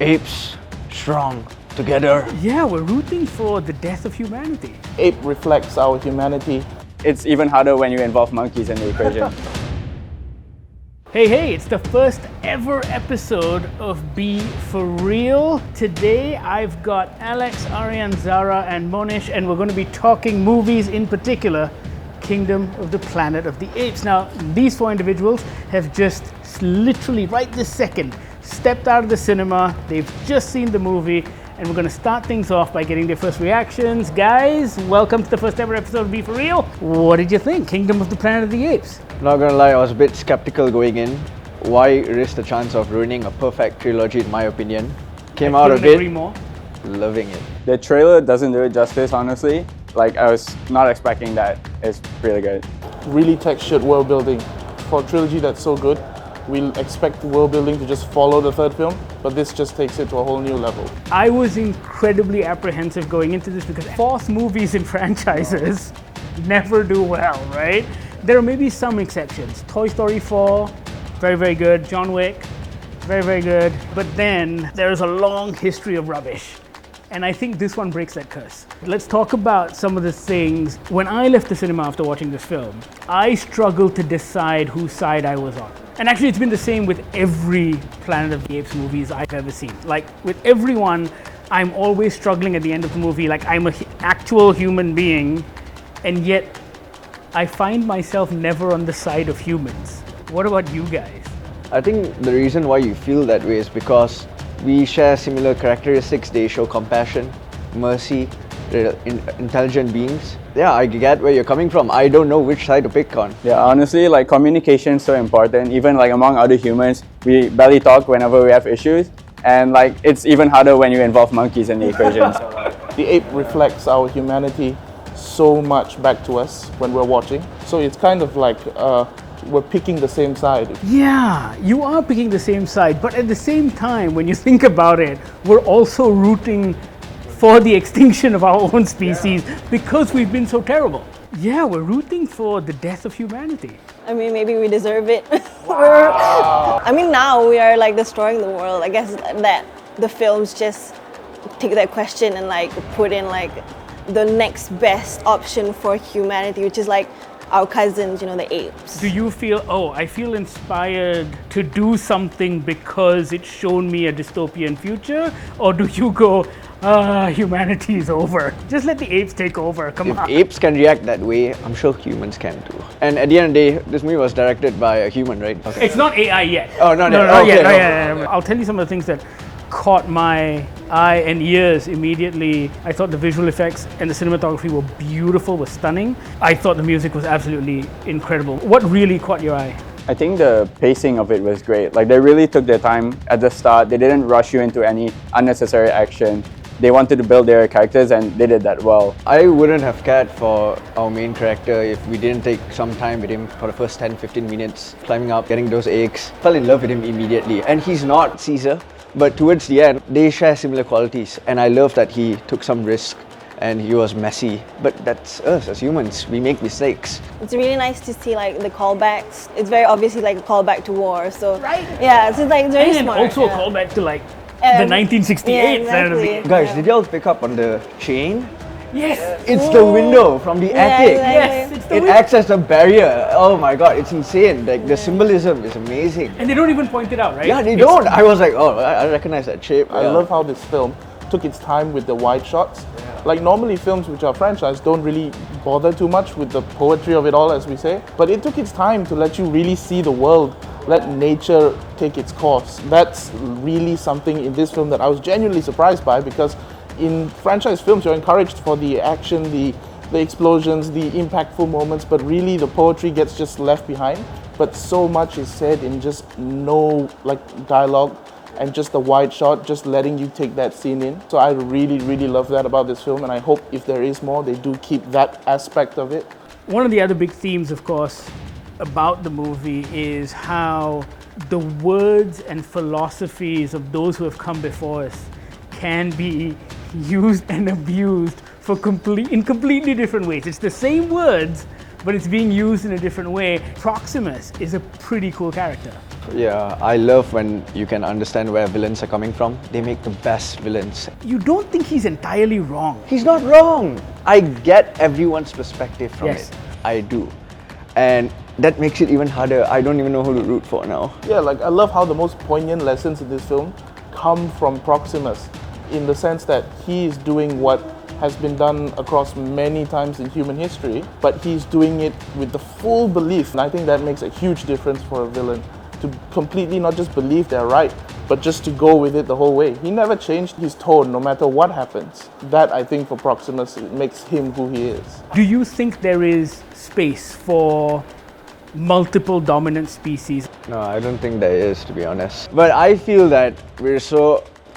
Apes, strong, together. Yeah, we're rooting for the death of humanity. Ape reflects our humanity. It's even harder when you involve monkeys in the equation. Hey, it's the first ever episode of Be For Real. Today I've got Alex, Aryan, Zara, and Monish, and we're going to be talking movies, in particular, Kingdom of the Planet of the Apes. Now, these four individuals have just literally right this second stepped out of the cinema. They've just seen the movie, and we're going to start things off by getting their first reactions. Guys, welcome to the first ever episode of Be For Real. What did you think? Kingdom of the Planet of the Apes. Not gonna lie, I was a bit skeptical going in. Why risk the chance of ruining a perfect trilogy, in my opinion? Came out of it, agree more. loving it. The trailer doesn't do it justice, honestly. Like, I was not expecting that. It's really good. Really textured world building. For a trilogy that's so good, we'll expect world building to just follow the third film, but this just takes it to a whole new level. I was incredibly apprehensive going into this because fourth movies in franchises never do well, right? There are maybe some exceptions. Toy Story 4, very, very good. John Wick, very, very good. But then there's a long history of rubbish. And I think this one breaks that curse. Let's talk about some of the things. When I left the cinema after watching this film, I struggled to decide whose side I was on. And actually, it's been the same with every Planet of the Apes movies I've ever seen. Like, with everyone, I'm always struggling at the end of the movie, like I'm an actual human being, and yet I find myself never on the side of humans. What about you guys? I think the reason why you feel that way is because we share similar characteristics. They show compassion, mercy, they're intelligent beings. Yeah, I get where you're coming from. I don't know which side to pick on. Yeah, honestly, like, communication is so important. Even like among other humans, we barely talk whenever we have issues. And like, it's even harder when you involve monkeys in the equation. The ape reflects our humanity so much back to us when we're watching. So it's kind of like we're picking the same side. Yeah, you are picking the same side, but at the same time, when you think about it, we're also rooting for the extinction of our own species because we've been so terrible. Yeah, we're rooting for the death of humanity. I mean, maybe we deserve it. Now we are like destroying the world. I guess that the films just take that question and like put in like the next best option for humanity, which is like our cousins, the apes. Do you feel, I feel inspired to do something because it's shown me a dystopian future? Or do you go, humanity is over? Just let the apes take over, come on. If apes can react that way, I'm sure humans can too. And at the end of the day, this movie was directed by a human, right? Okay. It's not AI yet. Oh, not no, yet. not Okay, yet. no. Yeah. I'll tell you some of the things that caught my eye and ears immediately. I thought the visual effects and the cinematography were beautiful, were stunning. I thought the music was absolutely incredible. What really caught your eye? I think the pacing of it was great. Like, they really took their time at the start. They didn't rush you into any unnecessary action. They wanted to build their characters, and they did that well. I wouldn't have cared for our main character if we didn't take some time with him for the first 10-15 minutes, climbing up, getting those eggs. Fell in love with him immediately. And he's not Caesar, but towards the end, they share similar qualities. And I love that he took some risk and he was messy. But that's us as humans, we make mistakes. It's really nice to see like the callbacks. It's very obviously like a callback to war. So Right. Yeah, so it's like it's very And smart. also a callback to like the 1968 Planet of the exactly. Apes. Guys, did y'all pick up on the chain? Yes. It's the window from the attic. exactly. Yes, it's the It window. acts as a barrier. Oh my god, it's insane. Like, the symbolism is amazing. And they don't even point it out, right? Yeah, they don't. I was like, oh, I recognize that shape. I love how this film took its time with the wide shots. Like, normally films which are franchised don't really bother too much with the poetry of it all, as we say. But it took its time to let you really see the world, let nature take its course. That's really something in this film that I was genuinely surprised by, because in franchise films you're encouraged for the action, the explosions, the impactful moments, but really the poetry gets just left behind. But so much is said in just no dialogue and just the wide shot, just letting you take that scene in. So I really, really love that about this film, and I hope if there is more, they do keep that aspect of it. One of the other big themes, of course, about the movie is how the words and philosophies of those who have come before us can be used and abused in completely different ways. It's the same words, but it's being used in a different way. Proximus is a pretty cool character. Yeah, I love when you can understand where villains are coming from. They make the best villains. You don't think he's entirely wrong? He's not wrong. I get everyone's perspective from Yes. it. I do. And that makes it even harder. I don't even know who to root for now. Yeah, like I love how the most poignant lessons in this film come from Proximus, in the sense that he is doing what has been done across many times in human history, but he's doing it with the full belief. And I think that makes a huge difference for a villain, to completely not just believe they're right, but just to go with it the whole way. He never changed his tone no matter what happens. That, I think, for Proximus, it makes him who he is. Do you think there is space for multiple dominant species? No, I don't think there is, to be honest. But I feel that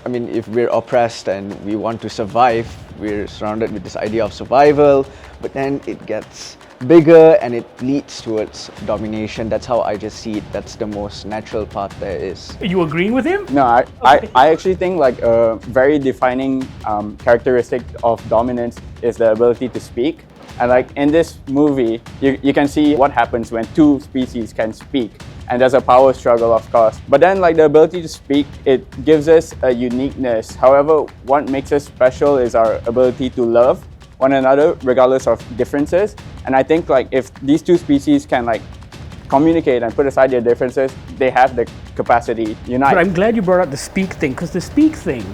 if we're oppressed and we want to survive, we're surrounded with this idea of survival, but then it gets bigger and it leads towards domination. That's how I just see it. That's the most natural path there is. Are you agreeing with him? No, I actually think like a very defining characteristic of dominance is the ability to speak. And like in this movie, you can see what happens when two species can speak. And there's a power struggle, of course. But then like the ability to speak, it gives us a uniqueness. However, what makes us special is our ability to love one another regardless of differences. And I think like if these two species can like communicate and put aside their differences, they have the capacity to unite. But I'm glad you brought up the speak thing, because the speak thing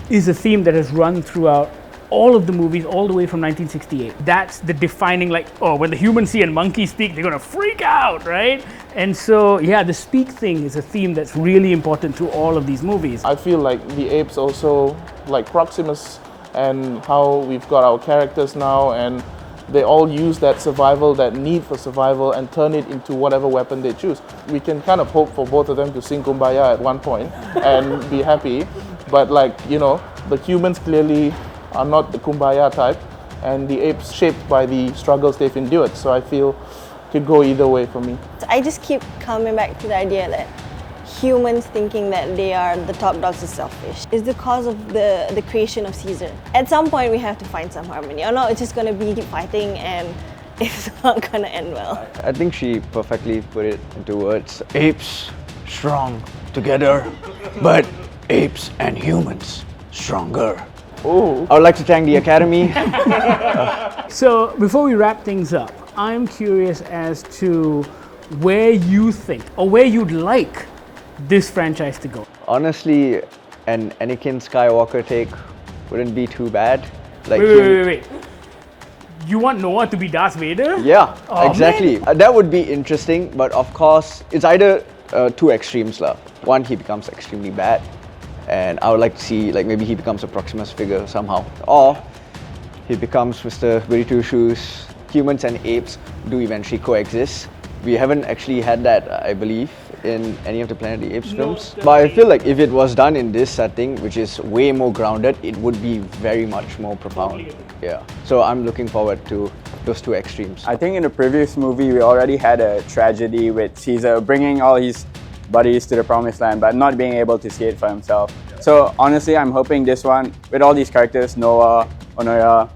is a theme that has run throughout all of the movies all the way from 1968. That's the defining, like, oh, when the humans see a monkey speak, they're gonna freak out, right? And so, yeah, the speak thing is a theme that's really important to all of these movies. I feel like the apes also, like Proximus, and how we've got our characters now, and they all use that survival, that need for survival, and turn it into whatever weapon they choose. We can kind of hope for both of them to sing Kumbaya at one point and be happy, but like, you know, the humans clearly are not the Kumbaya type, and the apes shaped by the struggles they've endured. So I feel it could go either way for me. I just keep coming back to the idea that humans thinking that they are the top dogs is selfish. It's the cause of the creation of Caesar. At some point we have to find some harmony, or not it's just going to be keep fighting and it's not going to end well. I think she perfectly put it into words. Apes strong together, but apes and humans stronger. Oh, I would like to thank the Academy. So, before we wrap things up, I'm curious as to where you think, or where you'd like this franchise to go. Honestly, an Anakin Skywalker take wouldn't be too bad. Like Wait. You want Noah to be Darth Vader? Yeah, Oh, exactly. That would be interesting, but of course, it's either two extremes lah. One, he becomes extremely bad, and I would like to see like maybe he becomes a Proximus figure somehow, or he becomes Mr. Goody Two Shoes. Humans and apes do eventually coexist. We haven't actually had that, I believe, in any of the Planet of the Apes films. But I feel like if it was done in this setting, which is way more grounded, it would be very much more profound. Yeah. So I'm looking forward to those two extremes. I think in the previous movie, we already had a tragedy with Caesar bringing all his buddies to the promised land, but not being able to see it for himself. So honestly, I'm hoping this one, with all these characters, Noah, Onoya,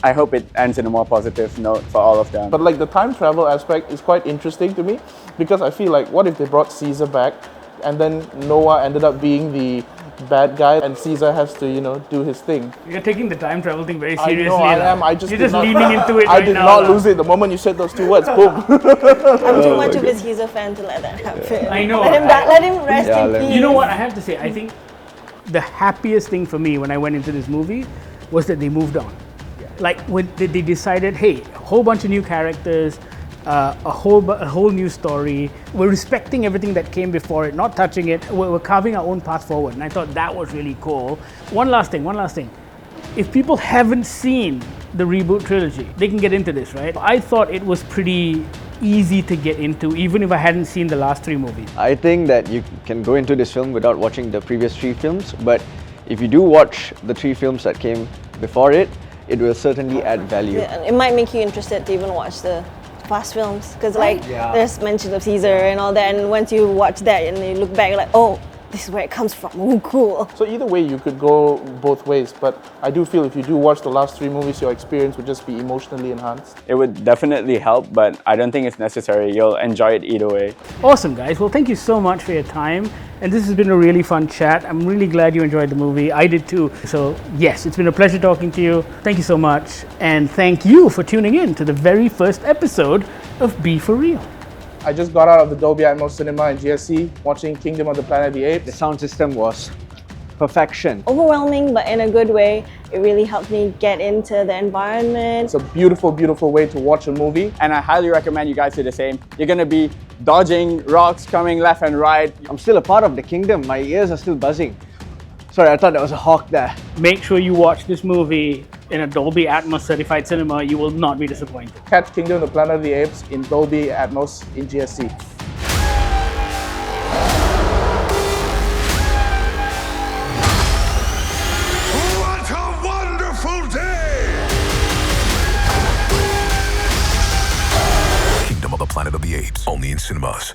I hope it ends in a more positive note for all of them. but like the time travel aspect is quite interesting to me, because I feel like what if they brought Caesar back and then Noah ended up being the bad guy and Caesar has to, you know, do his thing. You're taking the time travel thing very I seriously. know I lah. am. I just You're did just not, leaning into it I right did now, not lah. lose it the moment you said those two words. Boom. I'm too much of a Caesar fan to let that happen. I know. Let him rest Yeah, in let him- peace. You know what I have to say? I think the happiest thing for me when I went into this movie was that they moved on. Like when they decided, hey, a whole bunch of new characters, a whole new story. We're respecting everything that came before it, not touching it. We're carving our own path forward, and I thought that was really cool. One last thing. If people haven't seen the reboot trilogy, they can get into this, right? I thought it was pretty easy to get into, even if I hadn't seen the last three movies. I think that you can go into this film without watching the previous three films, but if you do watch the three films that came before it, it will certainly add value. Yeah, and it might make you interested to even watch the past films, because like there's mention of Caesar and all that, and once you watch that and you look back, you're like, oh, this is where it comes from. Ooh, cool. So either way, you could go both ways, but I do feel if you do watch the last 3 movies, your experience would just be emotionally enhanced. It would definitely help, but I don't think it's necessary. You'll enjoy it either way. Awesome, guys. Well, thank you so much for your time. And this has been a really fun chat. I'm really glad you enjoyed the movie. I did too. So, yes, it's been a pleasure talking to you. Thank you so much. And thank you for tuning in to the very first episode of Be For Real. I just got out of the Dolby Atmos cinema in GSC watching Kingdom of the Planet of the The Apes. sound system was perfection. Overwhelming, but in a good way. It really helped me get into the environment. It's a beautiful, beautiful way to watch a movie. And I highly recommend you guys do the same. You're gonna be dodging rocks coming left and right. I'm still a part of the kingdom. My ears are still buzzing. Sorry, I thought there was a hawk there. Make sure you watch this movie in a Dolby Atmos certified cinema. You will not be disappointed. Catch Kingdom of the Planet of the Apes in Dolby Atmos in GSC. What a wonderful day! Kingdom of the Planet of the Apes, only in cinemas.